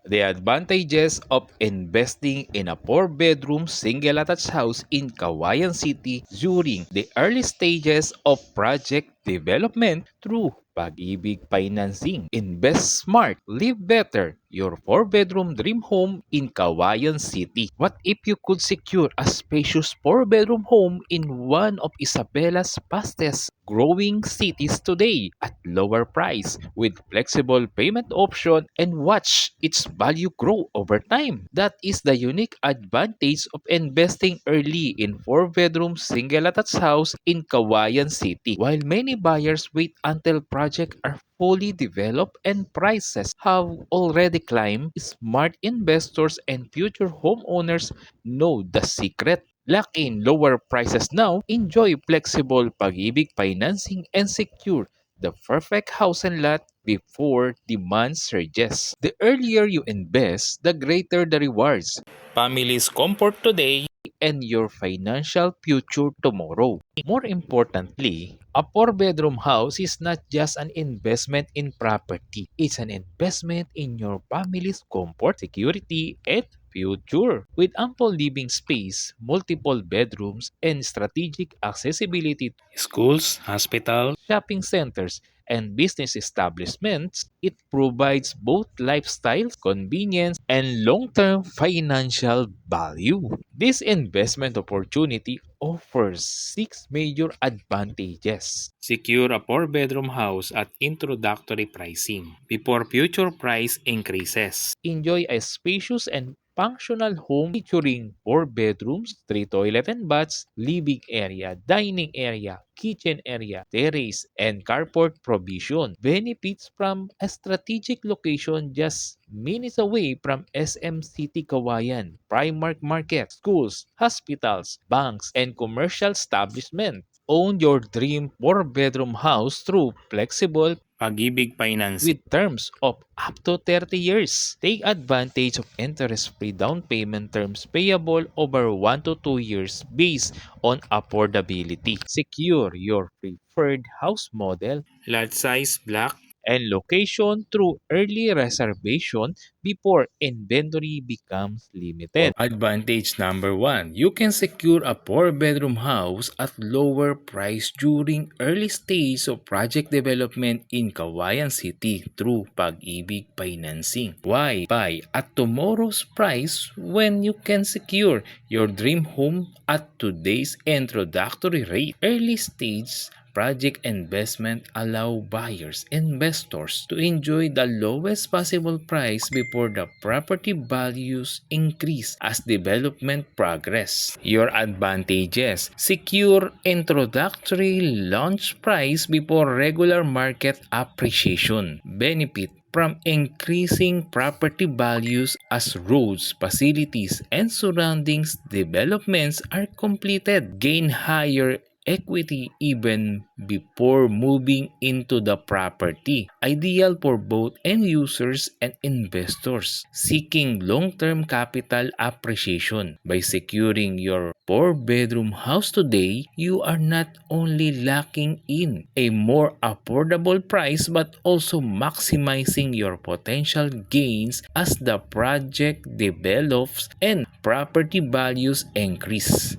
The advantages of investing in a 4-bedroom single-attached house in Kawayan City during the early stages of project development through Pag-ibig Financing. Invest smart, live better. Your 4-bedroom dream home in Kawayan City. What if you could secure a spacious 4-bedroom home in one of Isabella's fastest growing cities today at lower price with flexible payment option and watch its value grow over time? That is the unique advantage of investing early in 4-bedroom single-attached house in Kawayan City. While many buyers wait until projects are fully developed and prices have already climbed, smart investors and future homeowners know the secret. Lock in lower prices now, enjoy flexible pag-ibig financing, and secure the perfect house and lot before demand surges. The earlier you invest, the greater the rewards. Family's comfort today and your financial future tomorrow. More importantly, a 4-bedroom house is not just an investment in property. It's an investment in your family's comfort, security, and future. With ample living space, multiple bedrooms, and strategic accessibility to schools, hospitals, shopping centers, and business establishments, it provides both lifestyle convenience and long-term financial value. This investment opportunity offers six major advantages. Secure a 4-bedroom house at introductory pricing before future price increases. Enjoy a spacious and functional home featuring 4 bedrooms, 3 toilet and baths, living area, dining area, kitchen area, terrace, and carport provision. Benefits from a strategic location just minutes away from SM City Kawayan, Primark Market, schools, hospitals, banks, and commercial establishments. Own your dream 4-bedroom house through flexible Pag-ibig Financing with terms of up to 30 years. Take advantage of interest-free down payment terms payable over 1 to 2 years based on affordability. Secure your preferred house model, lot size, block, and location through early reservation before inventory becomes limited. Advantage number 1. You can secure a 4-bedroom house at lower price during early stage of project development in Kawayan City through Pag-ibig Financing. Why buy at tomorrow's price when you can secure your dream home at today's introductory rate? Early stage project investment allow buyers and investors to enjoy the lowest possible price before the property values increase as development progress. Your advantages: secure introductory launch price before regular market appreciation. Benefit from increasing property values as roads, facilities, and surroundings developments are completed. Gain higher equity even before moving into the property, ideal for both end users and investors seeking long-term capital appreciation. By securing your 4-bedroom house today, you are not only locking in a more affordable price but also maximizing your potential gains as the project develops and property values increase.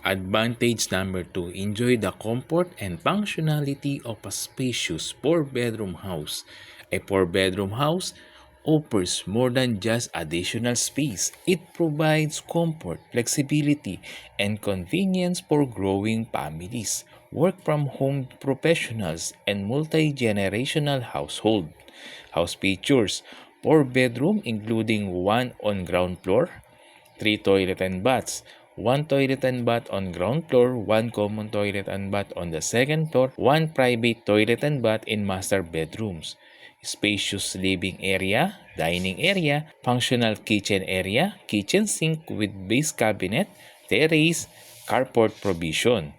Advantage number 2. Enjoy the comfort and functionality of a spacious 4-bedroom house. A 4-bedroom house offers more than just additional space. It provides comfort, flexibility, and convenience for growing families, work from home professionals, and multi-generational household. House features: 4-bedroom including one on ground floor, 3 toilet and baths, 1 toilet and bath on ground floor, 1 common toilet and bath on the second floor, 1 private toilet and bath in master bedrooms. Spacious living area, dining area, functional kitchen area, kitchen sink with base cabinet, terrace, carport provision.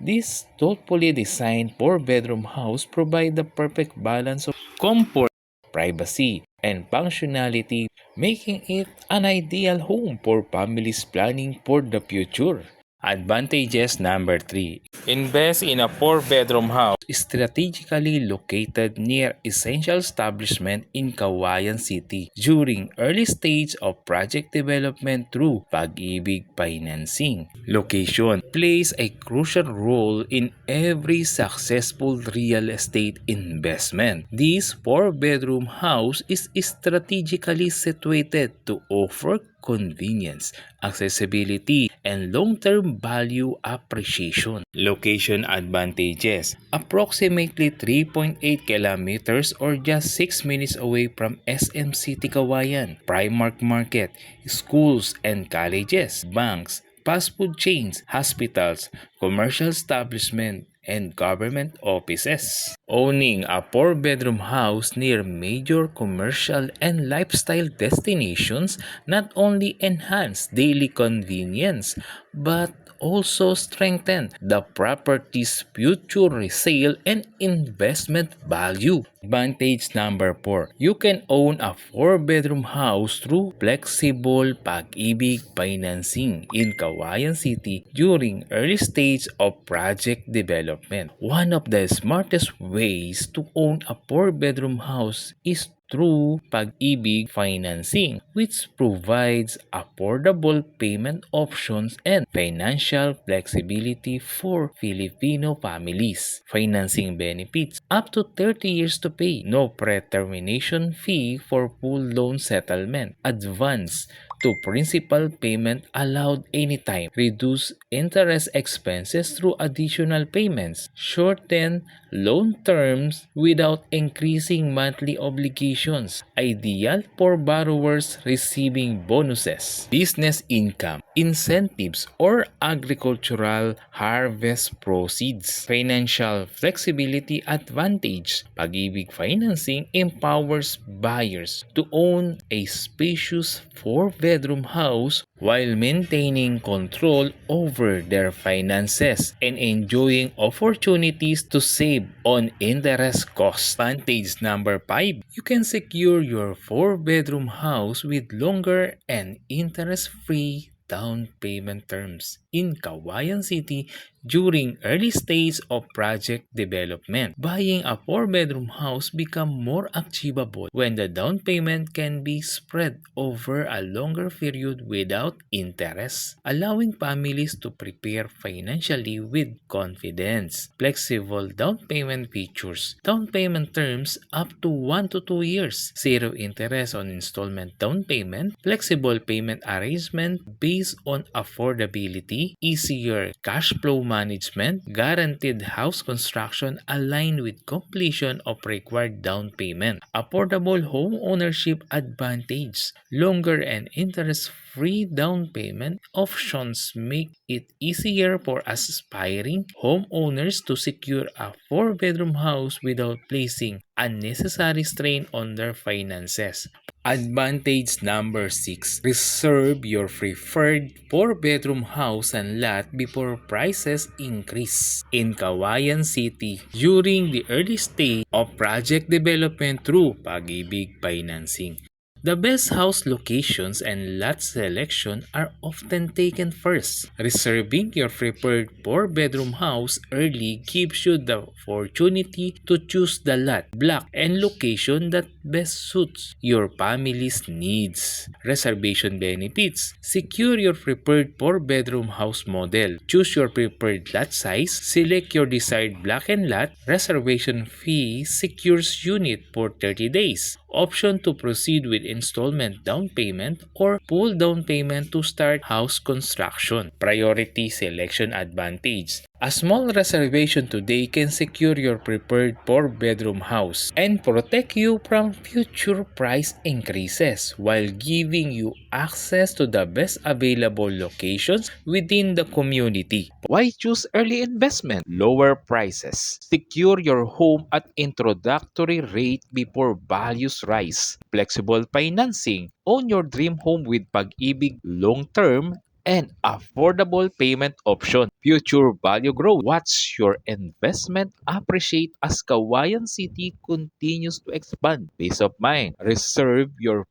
This thoughtfully designed 4-bedroom house provides the perfect balance of comfort, privacy, and functionality, making it an ideal home for families planning for the future. Advantages number 3. Invest in a 4-bedroom house strategically located near essential establishment in Kawayan City during early stage of project development through Pag-ibig financing. Location plays a crucial role in every successful real estate investment. This 4-bedroom house is strategically situated to offer convenience, accessibility, and long-term value appreciation. Location advantages: approximately 3.8 kilometers or just 6 minutes away from SM City Kawayan, Primark Market, schools and colleges, banks, fast food chains, hospitals, commercial establishment, and government offices. Owning a 4-bedroom house near major commercial and lifestyle destinations not only enhance daily convenience but also strengthen the property's future resale and investment value. Advantage number 4. You can own a 4-bedroom house through flexible Pag-ibig financing in Kawayan City during early stage of project development. One of the smartest ways to own a 4-bedroom house is through Pag-ibig financing, which provides affordable payment options and financial flexibility for Filipino families. Financing benefits: up to 30 years to pay, no pre-termination fee for full loan settlement, advance to principal payment allowed anytime, reduce interest expenses through additional payments, shorten loan terms without increasing monthly obligations, ideal for borrowers receiving bonuses, business income, incentives, or agricultural harvest proceeds. Financial flexibility advantage: Pag-ibig financing empowers buyers to own a spacious 4-bedroom house while maintaining control over their finances and enjoying opportunities to save on interest costs. Advantage number 5. You can secure your 4-bedroom house with longer and interest-free down payment terms in Kawayan City during early stage of project development. Buying a 4-bedroom house become more achievable when the down payment can be spread over a longer period without interest, allowing families to prepare financially with confidence. Flexible down payment features: down payment terms up to 1 to 2 years, zero interest on installment down payment, flexible payment arrangement based on affordability, easier cash flow management, guaranteed house construction aligned with completion of required down payment. Affordable home ownership advantage: longer and interest-free down payment options make it easier for aspiring homeowners to secure a 4-bedroom house without placing unnecessary strain on their finances. Advantage number 6. Reserve your preferred 4-bedroom house and lot before prices increase in Kawayan City during the early stage of project development through Pag-ibig financing. The best house locations and lot selection are often taken first. Reserving your preferred 4-bedroom house early gives you the opportunity to choose the lot, block, and location that best suits your family's needs. Reservation benefits: secure your preferred 4-bedroom house model, choose your preferred lot size, select your desired block and lot. Reservation fee secures unit for 30 days. Option to proceed with installment down payment or full down payment to start house construction. Priority selection advantage: a small reservation today can secure your preferred 4-bedroom house and protect you from future price increases while giving you access to the best available locations within the community. Why choose early investment? Lower prices. Secure your home at introductory rate before values rise. Flexible financing. Own your dream home with Pag-ibig long-term and affordable payment option. Future value growth. Watch your investment appreciate as Kawayan City continues to expand. Peace of mind. Reserve your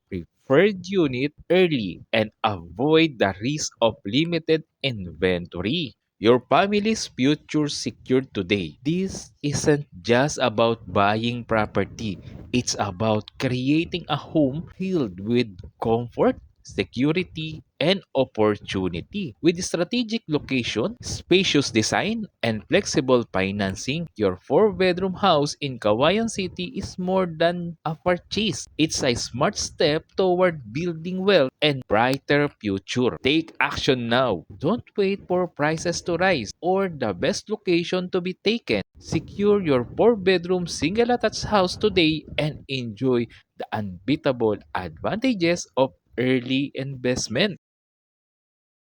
preferred unit early and avoid the risk of limited inventory. Your family's future secured today. This isn't just about buying property. It's about creating a home filled with comfort, security, and opportunity. With strategic location, spacious design, and flexible financing, your four-bedroom house in Kawayan City is more than a purchase. It's a smart step toward building wealth and brighter future. Take action now. Don't wait for prices to rise or the best location to be taken. Secure your four-bedroom single-attached house today and enjoy the unbeatable advantages of early investment.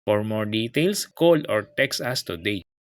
For more details, call or text us today.